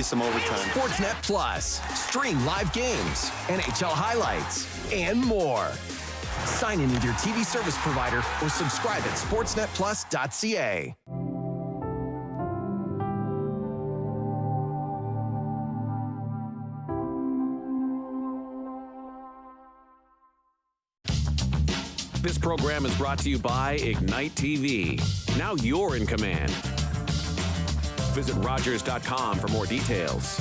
you some overtime. Sportsnet Plus. Stream live games, NHL highlights, and more. Sign in with your TV service provider or subscribe at sportsnetplus.ca. This program is brought to you by Ignite TV. Now you're in command. Visit Rogers.com for more details.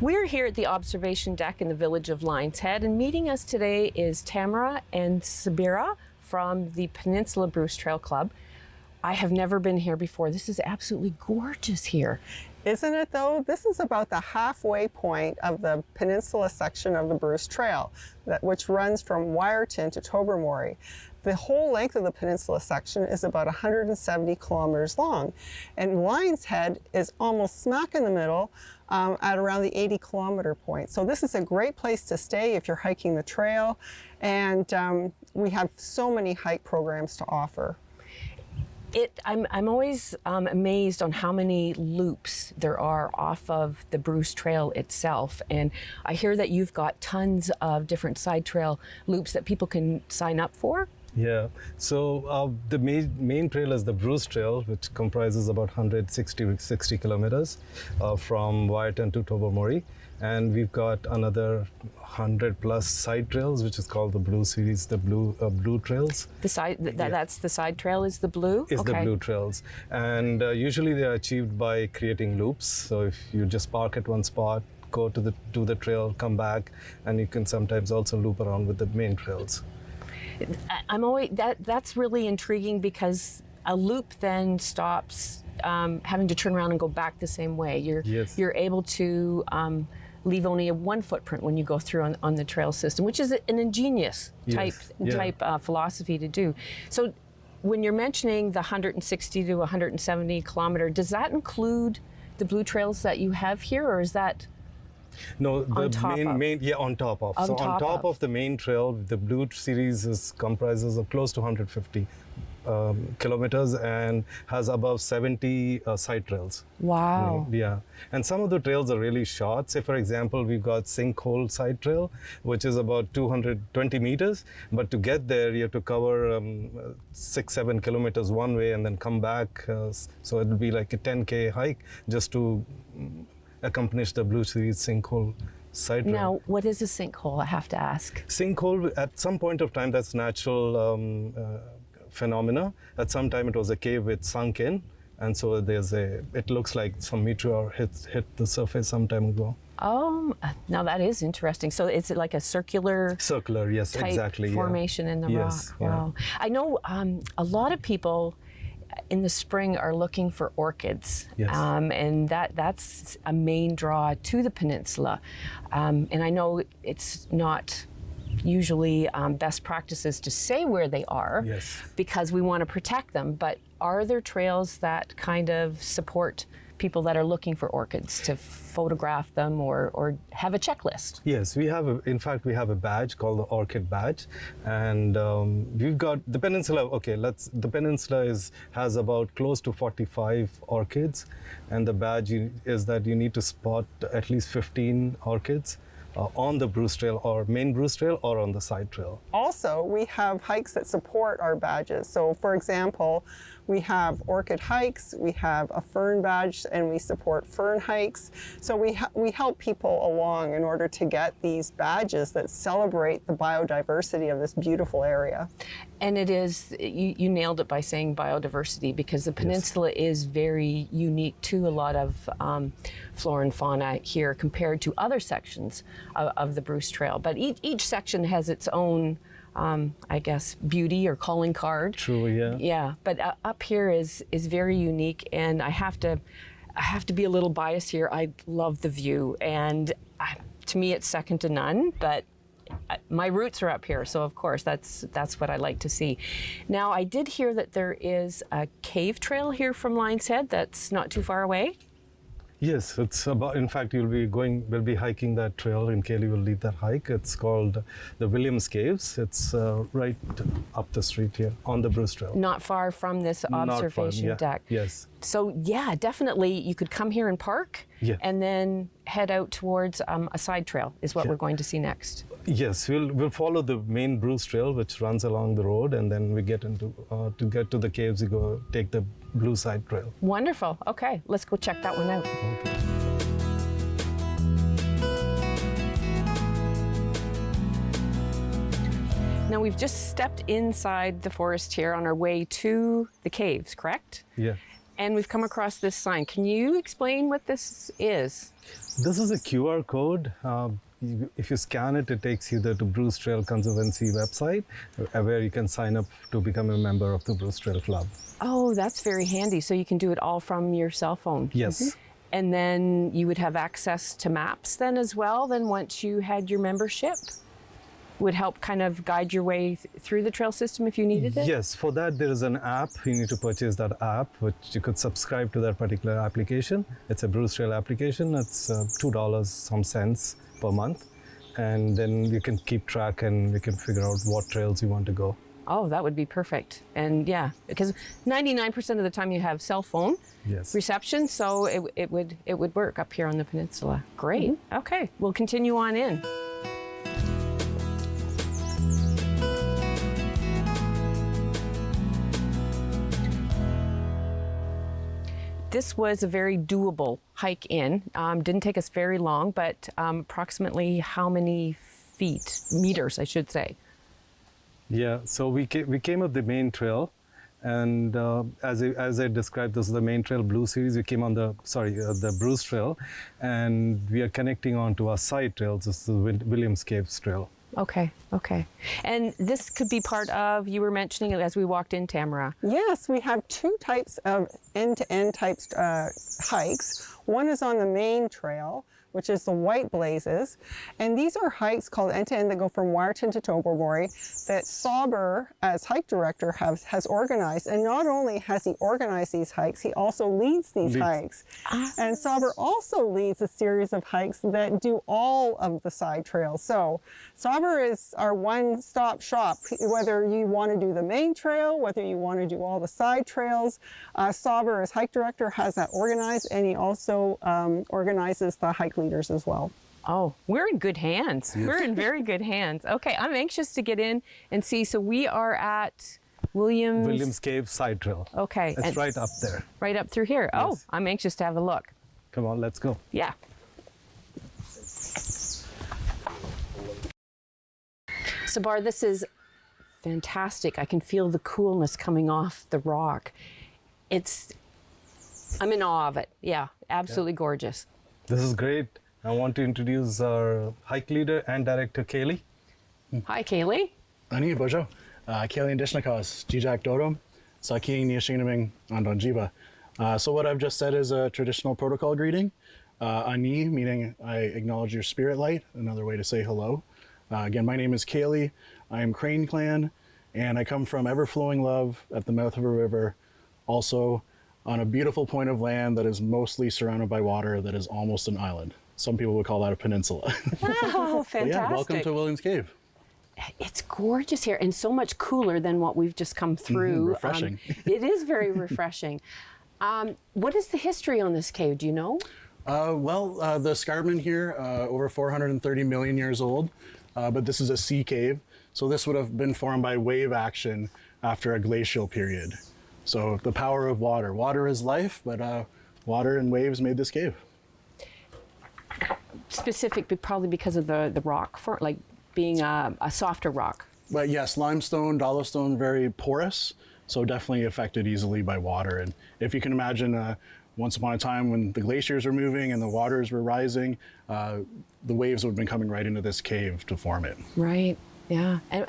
We're here at the observation deck in the village of Lions Head, and meeting us today is Tamara and Sabira from the Peninsula Bruce Trail Club. I have never been here before. This is absolutely gorgeous here. Isn't it though? This is about the halfway point of the peninsula section of the Bruce Trail, which runs from Wyerton to Tobermory. The whole length of the peninsula section is about 170 kilometers long, and Lions Head is almost smack in the middle at around the 80 kilometer point. So this is a great place to stay if you're hiking the trail, and we have so many hike programs to offer. I'm always amazed on how many loops there are off of the Bruce Trail itself, and I hear that you've got tons of different side trail loops that people can sign up for. Yeah, so the main trail is the Bruce Trail, which comprises about 160 kilometers from Wyerton to Tobermory. And we've got another 100 plus side trails, which is called the Blue Series, the Blue Trails. The side, that's the side trail is the blue? Is the Blue Trails. And usually they are achieved by creating loops. So if you just park at one spot, go to the trail, come back, and you can sometimes also loop around with the main trails. That's really intriguing, because a loop then stops having to turn around and go back the same way. You're able to leave only one footprint when you go through on the trail system, which is an ingenious type philosophy to do. So when you're mentioning the 160 to 170 kilometer, does that include the blue trails that you have here, or is that? No, the on top of. So on top of the main trail, the Blue Series comprises of close to 150 kilometers and has above 70 side trails. Wow. Yeah, and some of the trails are really short. Say, for example, we've got Sinkhole Side Trail, which is about 220 meters. But to get there, you have to cover 6-7 kilometers one way and then come back. So it'll be like a 10K hike just to accomplish the Blue Series Sinkhole Side Trail. Now, what is a sinkhole? I have to ask. Sinkhole, at some point of time, that's natural phenomena. At some time, it was a cave which sunk in, and so it looks like some meteor hit the surface some time ago. Oh, now that is interesting. So it's like a circular, yes, type exactly, formation in the rock. Wow. Yeah. I know a lot of people in the spring are looking for orchids, and that's a main draw to the peninsula. And I know it's not usually best practices to say where they are, because we want to protect them, but are there trails that kind of support people that are looking for orchids to photograph them or have a checklist? Yes, we have we have a badge called the Orchid Badge, and we've got the peninsula. The peninsula has about close to 45 orchids, and the badge is that you need to spot at least 15 orchids on the Bruce Trail or main Bruce Trail or on the side trail. Also, we have hikes that support our badges. So for example, we have orchid hikes, we have a fern badge, and we support fern hikes. So we help people along in order to get these badges that celebrate the biodiversity of this beautiful area. And it is, you nailed it by saying biodiversity, because the peninsula is very unique to a lot of flora and fauna here compared to other sections of the Bruce Trail. But each section has its own I guess, beauty or calling card. True, yeah. Yeah, but up here is very unique, and I have to I have to be a little biased here. I love the view, and to me, it's second to none. But my roots are up here, so of course that's what I like to see. Now, I did hear that there is a cave trail here from Lion's Head that's not too far away. Yes, it's about, in fact, we'll be hiking that trail, and Kaylee will lead that hike. It's called the Williams Caves. It's right up the street here on the Bruce Trail. Not far from this observation deck. Yes. So yeah, definitely you could come here and park, and then head out towards a side trail is what we're going to see next. Yes, we'll follow the main Bruce Trail, which runs along the road, and then we get into to get to the caves. You go take the blue side trail. Wonderful. Okay, let's go check that one out. Okay. Now we've just stepped inside the forest here on our way to the caves, correct? Yeah. And we've come across this sign. Can you explain what this is? This is a QR code. If you scan it, it takes you to Bruce Trail Conservancy website, where you can sign up to become a member of the Bruce Trail Club. Oh, that's very handy. So you can do it all from your cell phone. Yes. Mm-hmm. And then you would have access to maps then as well, then once you had your membership? Would help kind of guide your way through the trail system if you needed it? Yes, for that there is an app. You need to purchase that app, which you could subscribe to that particular application. It's a Bruce Trail application. It's $2 some cents per month. And then you can keep track and you can figure out what trails you want to go. Oh, that would be perfect. And yeah, because 99% of the time you have cell phone reception, so it would work up here on the peninsula. Great. Mm-hmm. Okay, we'll continue on in. This was a very doable hike in. Didn't take us very long, but approximately how many meters, I should say? Yeah, so we came up the main trail, and as I described, this is the main trail Blue Series. We came on the Bruce Trail, and we are connecting onto our side trails. This is the Williams Caves Trail. Okay. And this could be part of, you were mentioning it as we walked in, Tamara. Yes, we have two types of end-to-end types hikes. One is on the main trail, which is the White Blazes. And these are hikes called end-to-end that go from Wyerton to Tobermory that Sauber, as hike director, has organized. And not only has he organized these hikes, he also leads these hikes. And Sauber also leads a series of hikes that do all of the side trails. So Sauber is our one-stop shop. Whether you want to do the main trail, whether you want to do all the side trails, Sauber, as hike director, has that organized, and he also organizes the hike leaders as well. Oh, we're in good hands. We're in very good hands. Okay, I'm anxious to get in and see. So we are at Williams Cave Side Trail. Okay. It's right up there. Right up through here. Yes. Oh, I'm anxious to have a look. Come on, let's go. Yeah. Sabar, this is fantastic. I can feel the coolness coming off the rock. I'm in awe of it. Yeah, absolutely gorgeous. This is great. I want to introduce our hike leader and director, Kaylee. Hi, Kaylee. Ani bojo, Kaylee Dishnakas, Jijak Dorom, Saki Niashinaming Andonjiba. So what I've just said is a traditional protocol greeting. Ani, meaning I acknowledge your spirit light, another way to say hello. Again, my name is Kaylee. I am Crane Clan, and I come from ever-flowing love at the mouth of a river, also on a beautiful point of land that is mostly surrounded by water that is almost an island. Some people would call that a peninsula. Oh, fantastic. Yeah, welcome to Williams Cave. It's gorgeous here and so much cooler than what we've just come through. Refreshing. It is very refreshing. What is the history on this cave? Do you know? The escarpment here, over 430 million years old, but this is a sea cave. So this would have been formed by wave action after a glacial period. So the power of water. Water is life, but water and waves made this cave. Specific, but probably because of the rock, like being a softer rock. But yes, limestone, dolostone, very porous, so definitely affected easily by water. And if you can imagine, once upon a time when the glaciers were moving and the waters were rising, the waves would have been coming right into this cave to form it. Right. Yeah, and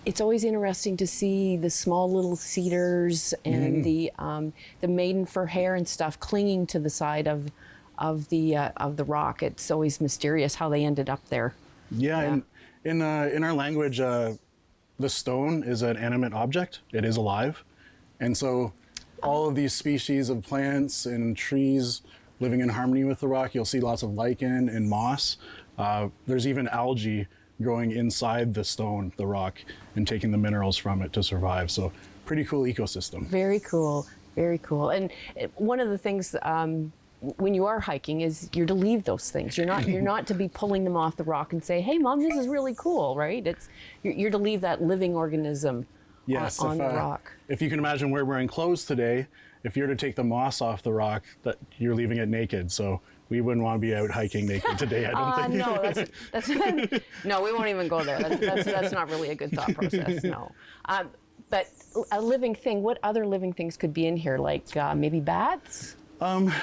it's always interesting to see the small little cedars and the maiden fir hair and stuff clinging to the side of the rock. It's always mysterious how they ended up there. Yeah, and in our language, the stone is an animate object. It is alive, and so all of these species of plants and trees living in harmony with the rock. You'll see lots of lichen and moss. There's even algae growing inside the stone, the rock, and taking the minerals from it to survive. So pretty cool ecosystem. Very cool, very cool. And one of the things when you are hiking is you're to leave those things. You're not to be pulling them off the rock and say, "Hey, Mom, this is really cool," right? You're to leave that living organism on the rock. If you can imagine we're wearing clothes today, if you're to take the moss off the rock, that you're leaving it naked. So we wouldn't want to be out hiking naked today, I don't think. No, that's no, we won't even go there. That's not really a good thought process, no. But a living thing, what other living things could be in here? Like maybe bats?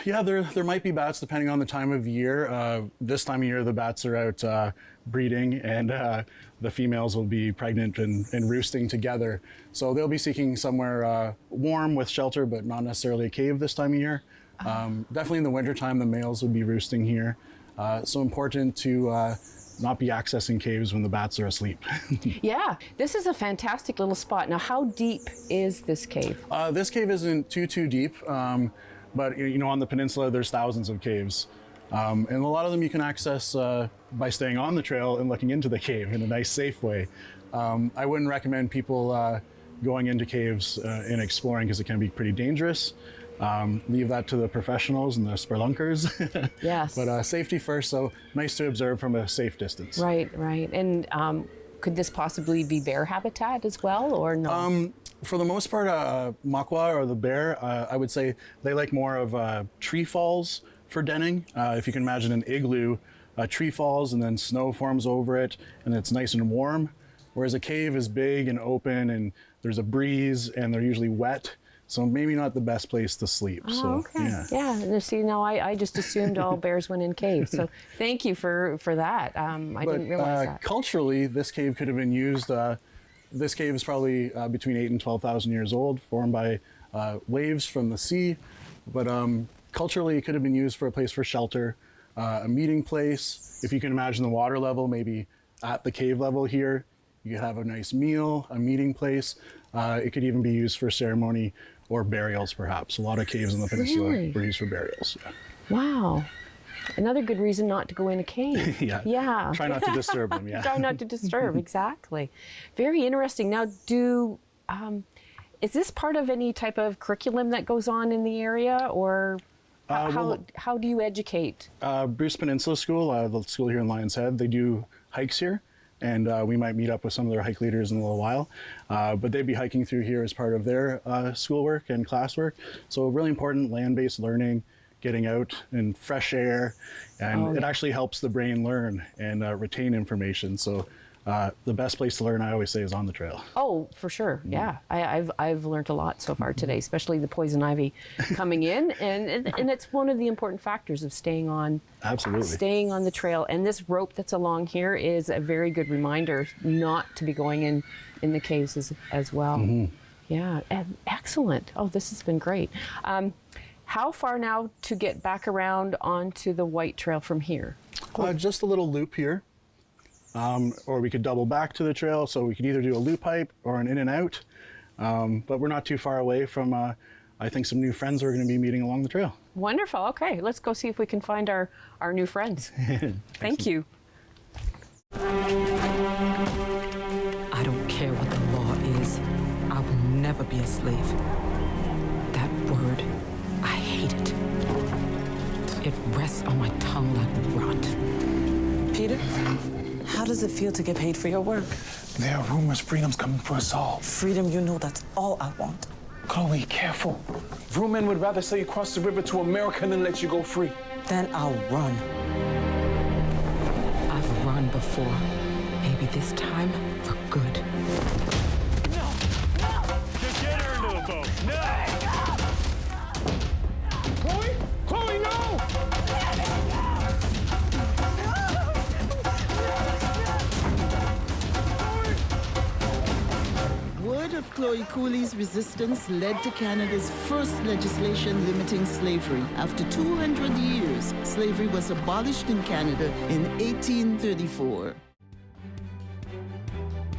Yeah, there might be bats depending on the time of year. This time of year, the bats are out breeding, and the females will be pregnant and roosting together. So they'll be seeking somewhere warm with shelter, but not necessarily a cave this time of year. Definitely in the wintertime, the males would be roosting here. So important to not be accessing caves when the bats are asleep. Yeah, this is a fantastic little spot. Now, how deep is this cave? This cave isn't too deep. But on the peninsula, there's thousands of caves. And a lot of them you can access by staying on the trail and looking into the cave in a nice, safe way. I wouldn't recommend people going into caves and exploring because it can be pretty dangerous. Leave that to the professionals and the spelunkers. Yes. But safety first, so nice to observe from a safe distance. Right. And could this possibly be bear habitat as well, or no? For the most part, makwa or the bear, I would say they like more of tree falls for denning. If you can imagine an igloo, tree falls and then snow forms over it and it's nice and warm. Whereas a cave is big and open and there's a breeze and they're usually wet. So maybe not the best place to sleep. Oh, so, okay. Yeah. See, now I just assumed all bears went in caves. So thank you for that. I didn't realize that. Culturally, this cave could have been used. This cave is probably between 8,000 and 12,000 years old, formed by waves from the sea. But culturally, it could have been used for a place for shelter, a meeting place. If you can imagine the water level, maybe at the cave level here, you could have a nice meal, a meeting place. It could even be used for ceremony or burials, perhaps. A lot of caves in the peninsula were used for burials. Yeah. Wow. Another good reason not to go in a cave. Yeah. Try not to disturb them. Yeah. Try not to disturb. Exactly. Very interesting. Now, is this part of any type of curriculum that goes on in the area, or how do you educate? Bruce Peninsula School, the school here in Lions Head, they do hikes here, and we might meet up with some of their hike leaders in a little while. But they'd be hiking through here as part of their schoolwork and classwork. So really important land-based learning, getting out in fresh air, and it actually helps the brain learn and retain information. So the best place to learn, I always say, is on the trail. Oh, for sure. Yeah, I've learned a lot so far today, especially the poison ivy coming in, and it's one of the important factors of staying on. Absolutely. Staying on the trail. And this rope that's along here is a very good reminder not to be going in the caves as well. Mm-hmm. Yeah, excellent. Oh, this has been great. How far now to get back around onto the White Trail from here? Just a little loop here. Or we could double back to the trail, so we could either do a loop hike or an in and out. But we're not too far away from, I think, some new friends we're going to be meeting along the trail. Wonderful. Okay, let's go see if we can find our new friends. Thank you. I don't care what the law is. I will never be a slave. That word, I hate it. It rests on my tongue like rot. Peter, how does it feel to get paid for your work? There are rumors freedom's coming for us all. Freedom, you know that's all I want. Chloe, careful. Real men would rather sell you across the river to America than let you go free. Then I'll run. I've run before. Maybe this time for good. No! Just get her into the boat. No! Chloe! Chloe, no! Chloe! Chloe Cooley's resistance led to Canada's first legislation limiting slavery. After 200 years, slavery was abolished in Canada in 1834.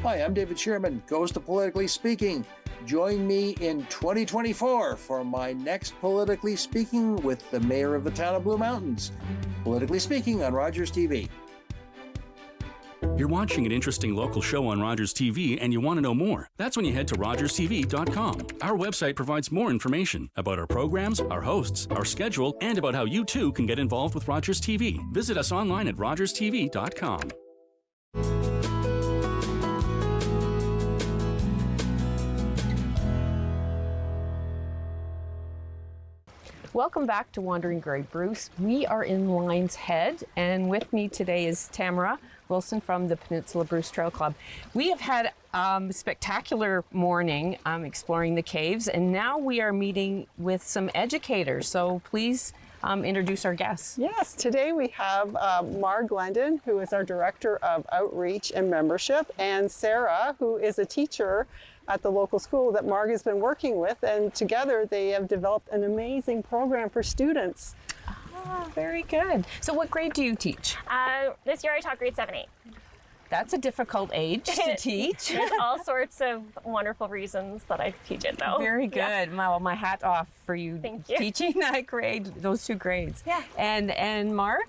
Hi, I'm David Sherman, Goes to Politically Speaking. Join me in 2024 for my next Politically Speaking with the Mayor of the town of Blue Mountains. Politically Speaking on Rogers TV. You're watching an interesting local show on Rogers TV and you want to know more. That's when you head to rogerstv.com. Our website provides more information about our programs, our hosts, our schedule, and about how you too can get involved with Rogers TV. Visit us online at rogerstv.com. Welcome back to Wandering Grey Bruce. We are in Lion's Head, and with me today is Tamara Wilson from the Peninsula Bruce Trail Club. We have had a spectacular morning exploring the caves, and now we are meeting with some educators. So please introduce our guests. Yes, today we have Marg Glendon, who is our Director of Outreach and Membership, and Sarah, who is a teacher at the local school that Marg has been working with, and together they have developed an amazing program for students. Ah, very good. So what grade do you teach? This year I taught grade 7-8. That's a difficult age to teach. There's all sorts of wonderful reasons that I teach it, though. Very good. Yeah. My hat off for you, Thank you teaching that grade, those two grades. Yeah. And Marg?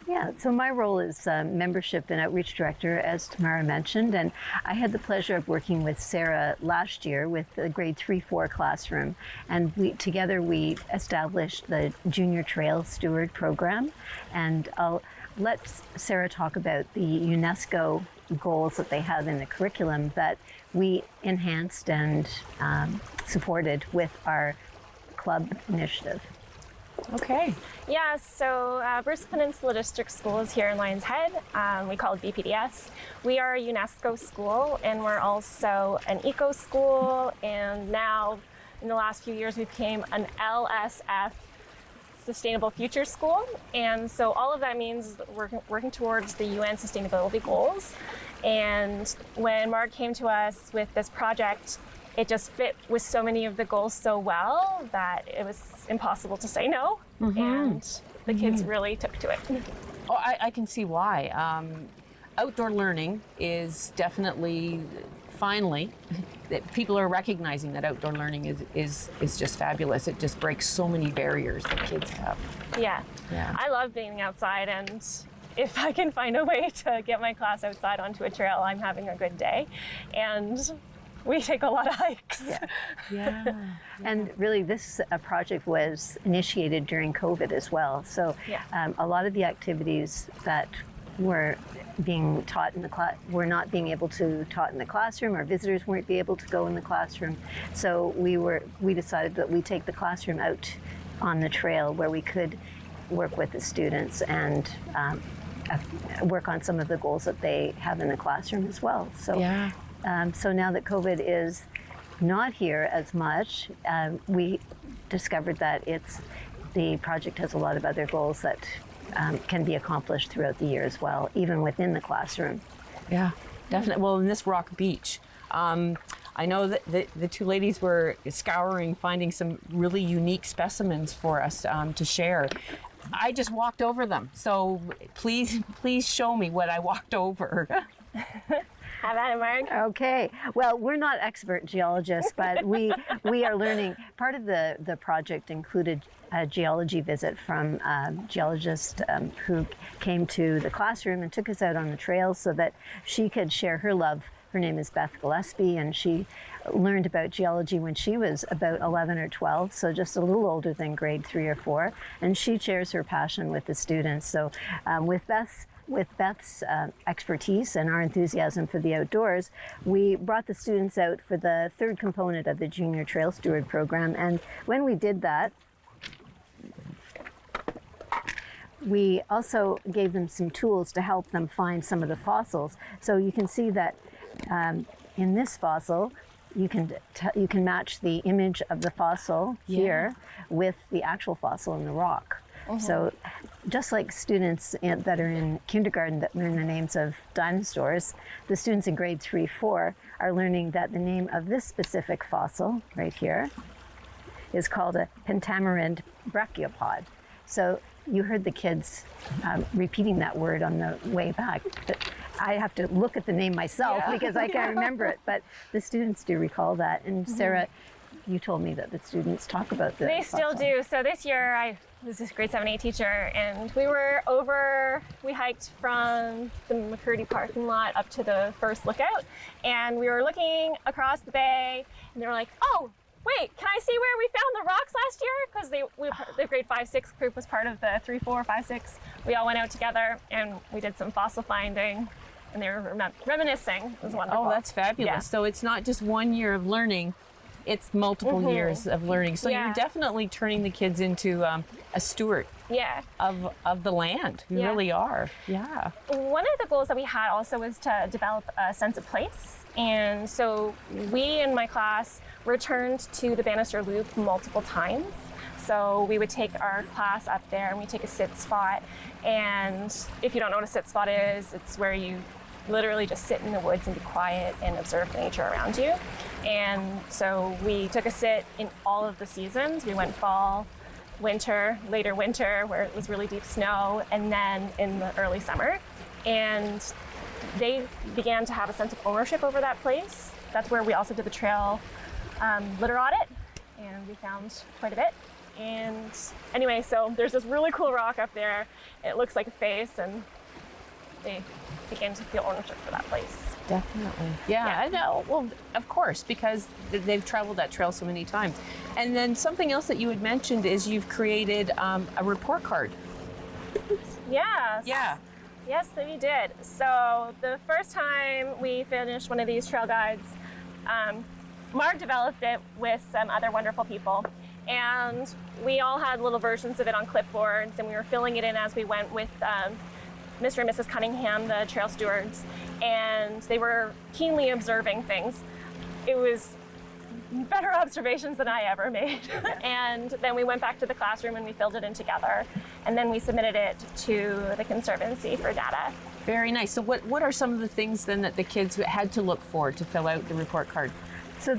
Yeah, so my role is Membership and Outreach Director, as Tamara mentioned, and I had the pleasure of working with Sarah last year with the grade 3-4 classroom, and together we established the Junior Trail Steward program, and I'll let Sarah talk about the UNESCO goals that they have in the curriculum that we enhanced and supported with our club initiative. Okay. Yeah, so Bruce Peninsula District School is here in Lion's Head. We call it BPDS. We are a UNESCO school, and we're also an eco school, and now in the last few years we became an LSF Sustainable Future School. And so all of that means that we're working towards the UN sustainability goals. And when Marg came to us with this project, it just fit with so many of the goals so well that it was impossible to say no. Mm-hmm. And the kids really took to it. Oh, I can see why. Outdoor learning is definitely, finally, that people are recognizing that outdoor learning is just fabulous. It just breaks so many barriers that kids have. Yeah. I love being outside, and if I can find a way to get my class outside onto a trail, I'm having a good day. And we take a lot of hikes. Yeah. And really this project was initiated during COVID as well. So a lot of the activities that were being taught in the class were not being able to taught in the classroom. Our visitors weren't be able to go in the classroom. So we decided that we take the classroom out on the trail where we could work with the students and work on some of the goals that they have in the classroom as well. So so now that COVID is not here as much, we discovered that the project has a lot of other goals that can be accomplished throughout the year as well, even within the classroom. Yeah, definitely. Well, in this rock beach, I know that the two ladies were scouring, finding some really unique specimens for us to share. I just walked over them, so please show me what I walked over. Have at it, Marg. Okay. Well, we're not expert geologists, but we are learning. Part of the project included a geology visit from a geologist who came to the classroom and took us out on the trail so that she could share her love. Her name is Beth Gillespie, and she learned about geology when she was about 11 or 12, so just a little older than grade 3 or 4, and she shares her passion with the students. So with Beth's expertise and our enthusiasm for the outdoors, we brought the students out for the third component of the Junior Trail Steward program. And when we did that, we also gave them some tools to help them find some of the fossils. So you can see that in this fossil, you can match the image of the fossil here with the actual fossil in the rock. So just like students that are in kindergarten that learn the names of dinosaurs, the students in grade 3-4 are learning that the name of this specific fossil right here is called a pentamarid brachiopod. So you heard the kids repeating that word on the way back. I have to look at the name myself because I can't remember it, but the students do recall that. And Sarah, you told me that the students talk about this. They still do. So this year I was a grade 7A teacher, and we hiked from the McCurdy parking lot up to the first lookout, and we were looking across the bay, and they were like, oh, wait, can I see where we found the rocks last year? Because the grade 5-6 group was part of the 3-4, 5-6. We all went out together and we did some fossil finding, and they were reminiscing. It was wonderful. Oh, that's fabulous. Yeah. So it's not just 1 year of learning, it's multiple years of learning. So you're definitely turning the kids into a steward of the land. You really are. Yeah. One of the goals that we had also was to develop a sense of place. And so we in my class returned to the Bannister Loop multiple times. So we would take our class up there and we take a sit spot. And if you don't know what a sit spot is, it's where you literally just sit in the woods and be quiet and observe the nature around you. And so we took a sit in all of the seasons. We went fall, winter, later winter where it was really deep snow, and then in the early summer. And they began to have a sense of ownership over that place. That's where we also did the trail litter audit, and we found quite a bit. And anyway, so there's this really cool rock up there. It looks like a face, and they begin to feel ownership for that place. Definitely. Yeah, I know. Well, of course, because they've traveled that trail so many times. And then something else that you had mentioned is you've created a report card. Yes. Yeah. Yes, we did. So the first time we finished one of these trail guides, Mark developed it with some other wonderful people. And we all had little versions of it on clipboards, and we were filling it in as we went with Mr. and Mrs. Cunningham, the trail stewards, and they were keenly observing things. It was better observations than I ever made. And then we went back to the classroom and we filled it in together, and then we submitted it to the Conservancy for data. Very nice. So what are some of the things then that the kids had to look for to fill out the report card? So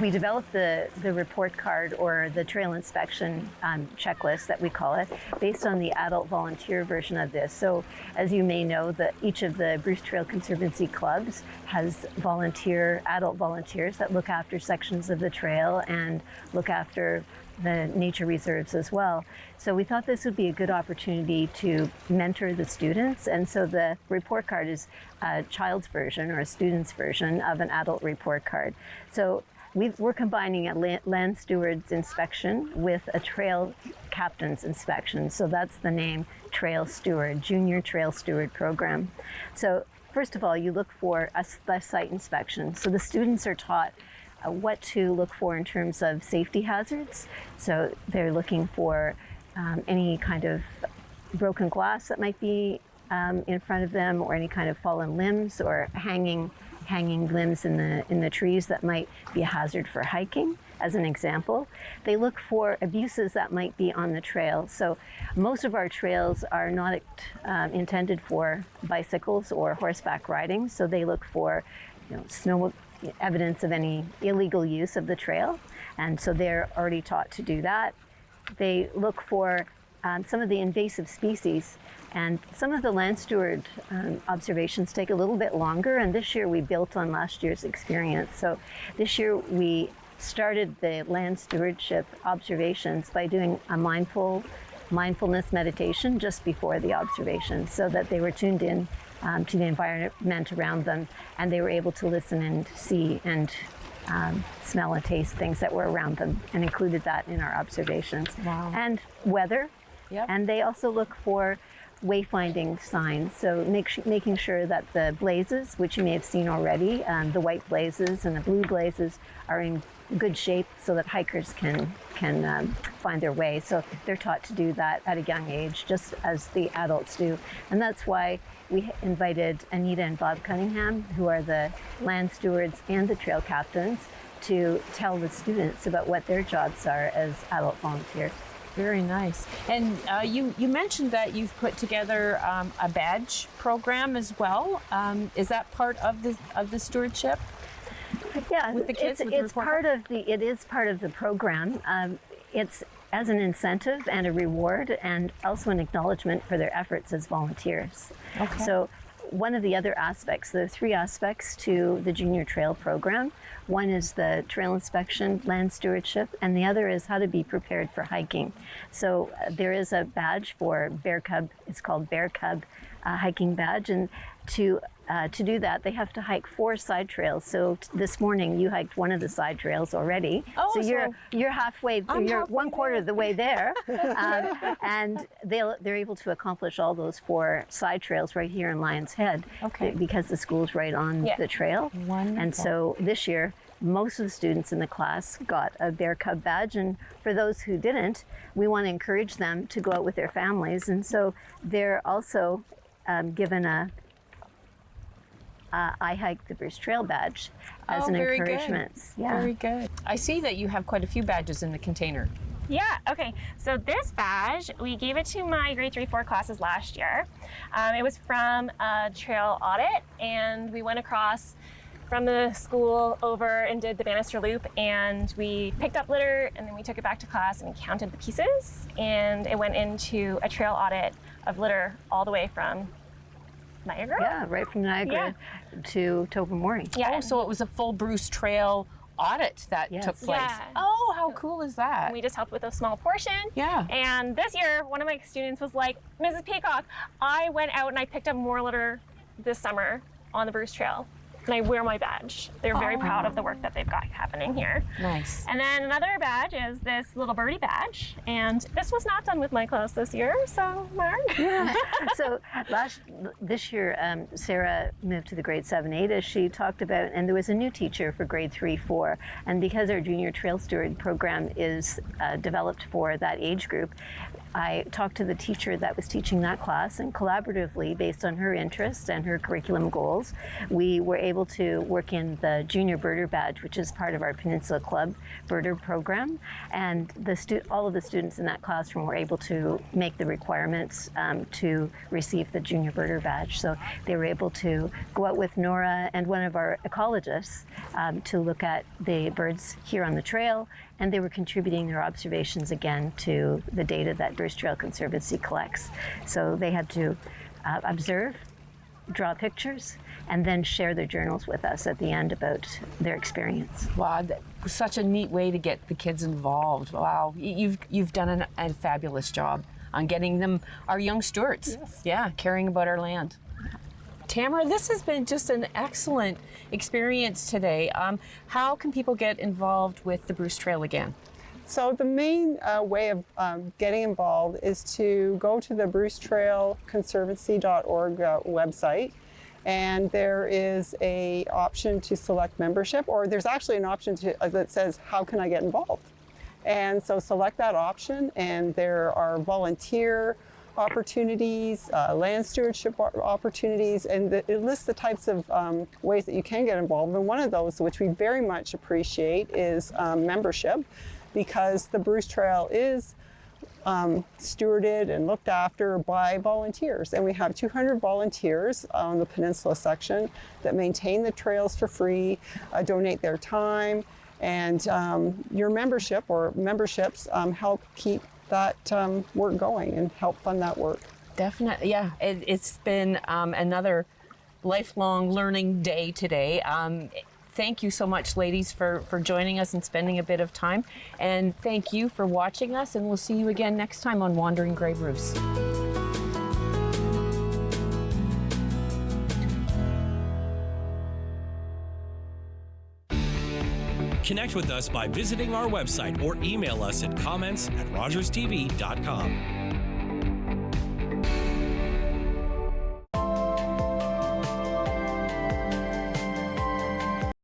we developed the report card, or the trail inspection checklist that we call it, based on the adult volunteer version of this. So as you may know, each of the Bruce Trail Conservancy clubs has adult volunteers that look after sections of the trail and look after the nature reserves as well. So we thought this would be a good opportunity to mentor the students, and so the report card is a child's version or a student's version of an adult report card. So we're combining a land steward's inspection with a trail captain's inspection. So that's the name, Trail Steward, Junior Trail Steward Program. So first of all, you look for a site inspection. So the students are taught what to look for in terms of safety hazards. So they're looking for any kind of broken glass that might be in front of them, or any kind of fallen limbs or hanging limbs in the trees that might be a hazard for hiking, as an example. They look for abuses that might be on the trail. So most of our trails are not intended for bicycles or horseback riding, so they look for evidence of any illegal use of the trail, and so they're already taught to do that. They look for some of the invasive species, and some of the land steward observations take a little bit longer, and this year we built on last year's experience. So this year we started the land stewardship observations by doing a mindfulness meditation just before the observation, so that they were tuned in to the environment around them, and they were able to listen and see and smell and taste things that were around them, and included that in our observations. Wow. And weather. Yep. And they also look for wayfinding signs, so making sure that the blazes, which you may have seen already, the white blazes and the blue blazes, are in good shape so that hikers can find their way. So they're taught to do that at a young age, just as the adults do. And that's why we invited Anita and Bob Cunningham, who are the land stewards and the trail captains, to tell the students about what their jobs are as adult volunteers. Very nice. And you mentioned that you've put together a badge program as well. Is that part of the stewardship? Yeah, with the kids. It is part of the program. It's as an incentive and a reward, and also an acknowledgement for their efforts as volunteers. Okay. So one of the other aspects, there are 3 aspects to the Junior Trail program. One is the trail inspection, land stewardship, and the other is how to be prepared for hiking. So there is a badge for Bear Cub. It's called Bear Cub hiking badge, and to do that, they have to hike 4 side trails. So this morning you hiked one of the side trails already. Oh, so you're halfway. You're 1/4 of the way there, and they're able to accomplish all those 4 side trails right here in Lions Head. Okay. Because the school's right on the trail. Wonderful. And so this year, most of the students in the class got a Bear Cub badge, and for those who didn't, we want to encourage them to go out with their families, and so they're also given a I Hike the Bruce Trail badge as an encouragement. Good. Yeah. Very good. I see that you have quite a few badges in the container. Yeah, okay. So this badge, we gave it to my grade 3-4 classes last year. It was from a trail audit, and we went across from the school over and did the Bannister Loop, and we picked up litter, and then we took it back to class and we counted the pieces, and it went into a trail audit of litter all the way from Niagara? Yeah, right from Niagara to Tobermory. Yeah. Oh, so it was a full Bruce Trail audit that took place. Yeah. Oh, how cool is that? We just helped with a small portion. Yeah. And this year, one of my students was like, Mrs. Peacock, I went out and I picked up more litter this summer on the Bruce Trail. And I wear my badge. They're very proud of the work that they've got happening here. Nice. And then another badge is this little birdie badge. And this was not done with my class this year, so Mark. Yeah. So this year, Sarah moved to the grade 7-8, as she talked about, and there was a new teacher for grade 3-4. And because our Junior Trail Steward program is developed for that age group, I talked to the teacher that was teaching that class, and collaboratively, based on her interests and her curriculum goals, we were able to work in the Junior Birder Badge, which is part of our Peninsula Club Birder program. And all of the students in that classroom were able to make the requirements to receive the Junior Birder Badge. So they were able to go out with Nora and one of our ecologists to look at the birds here on the trail, and they were contributing their observations again to the data that Bruce Trail Conservancy collects. So they had to observe, draw pictures, and then share their journals with us at the end about their experience. Wow, such a neat way to get the kids involved. Wow, you've done a fabulous job on getting them, our young stewards, caring about our land. Tamara, this has been just an excellent experience today. How can people get involved with the Bruce Trail again? So the main way of getting involved is to go to the brucetrailconservancy.org website, and there is a option to select membership, or there's actually an option that says, how can I get involved? And so select that option, and there are volunteer opportunities, land stewardship opportunities, and it lists the types of ways that you can get involved. And one of those, which we very much appreciate, is membership, because the Bruce Trail is stewarded and looked after by volunteers. And we have 200 volunteers on the Peninsula section that maintain the trails for free, donate their time, and your membership or memberships help keep that work going and help fund that work. Definitely, yeah. It's been another lifelong learning day today. Thank you so much, ladies, for joining us and spending a bit of time. And thank you for watching us, and we'll see you again next time on Wandering Grey Bruce. Connect with us by visiting our website or email us at comments@rogerstv.com.